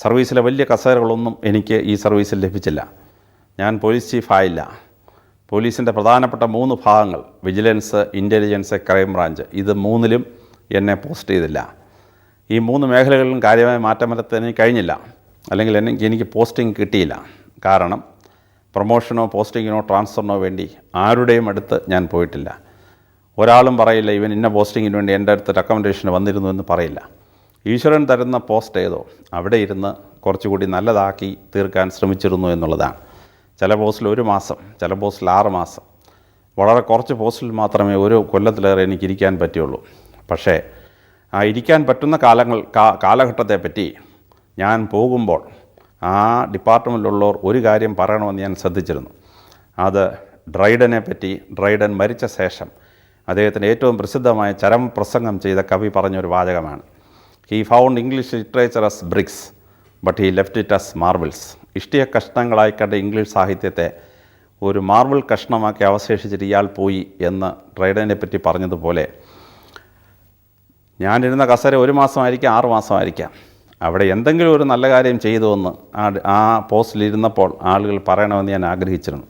സർവീസിലെ വലിയ കസേരകളൊന്നും എനിക്ക് ഈ സർവീസിൽ ലഭിച്ചില്ല. ഞാൻ പോലീസ് ചീഫായില്ല. പോലീസിൻ്റെ പ്രധാനപ്പെട്ട 3 ഭാഗങ്ങൾ വിജിലൻസ്, ഇൻ്റലിജൻസ്, ക്രൈം ബ്രാഞ്ച്, ഇത് 3ലും എന്നെ പോസ്റ്റ് ചെയ്തില്ല. ഈ 3 മേഖലകളിലും കാര്യമായ മാറ്റം വരുത്താൻ കഴിഞ്ഞില്ല. അല്ലെങ്കിൽ എനിക്ക് പോസ്റ്റിംഗ് കിട്ടിയില്ല. കാരണം പ്രൊമോഷനോ പോസ്റ്റിങ്ങിനോ ട്രാൻസ്ഫറിനോ വേണ്ടി ആരുടെയും അടുത്ത് ഞാൻ പോയിട്ടില്ല. ഒരാളും പറയില്ല ഇവൻ ഇന്ന പോസ്റ്റിങ്ങിന് വേണ്ടി എൻ്റെ അടുത്ത് റെക്കമെൻഡേഷൻ വന്നിരുന്നു എന്ന് പറയില്ല. ഈശ്വരൻ തരുന്ന പോസ്റ്റ് ഏതോ അവിടെ ഇരുന്ന് കുറച്ചുകൂടി നല്ലതാക്കി തീർക്കാൻ ശ്രമിച്ചിരുന്നു എന്നുള്ളതാണ്. ചില പോസ്റ്റിൽ 1 മാസം, ചില പോസ്റ്റിൽ 6 മാസം, വളരെ കുറച്ച് പോസ്റ്റിൽ മാത്രമേ ഒരു കൊല്ലത്തിലേറെ എനിക്ക് ഇരിക്കാൻ പറ്റുള്ളൂ. പക്ഷേ ആ ഇരിക്കാൻ പറ്റുന്ന കാലഘട്ടത്തെപ്പറ്റി ഞാൻ പോകുമ്പോൾ ആ ഡിപ്പാർട്ട്മെൻറ്റിലുള്ളവർ ഒരു കാര്യം പറയണമെന്ന് ഞാൻ ശ്രദ്ധിച്ചിരുന്നു. അത് ഡ്രൈഡനെ പറ്റി, ഡ്രൈഡൻ മരിച്ച ശേഷം അദ്ദേഹത്തിൻ്റെ ഏറ്റവും പ്രസിദ്ധമായ ചരമപ്രസംഗം ചെയ്ത കവി പറഞ്ഞൊരു വാചകമാണ്. He found English literature as bricks but he left it as marbles. ഇഷ്ടിയ കഷ്ണങ്ങളായി കണ്ട ഇംഗ്ലീഷ് സാഹിത്യത്തെ ഒരു മാർബിൾ കഷ്ണമാക്കി അവശേഷിച്ചിട്ട് ഇയാൾ പോയി എന്ന് ഡ്രൈഡനെ പറ്റി പറഞ്ഞതുപോലെ ഞാനിരുന്ന കസേര 1 മാസമായിരിക്കാം, 6 മാസമായിരിക്കാം, അവിടെ എന്തെങ്കിലും ഒരു നല്ല കാര്യം ചെയ്തുവെന്ന് ആ പോസ്റ്റിലിരുന്നപ്പോൾ ആളുകൾ പറയണമെന്ന് ഞാൻ ആഗ്രഹിച്ചിരുന്നു.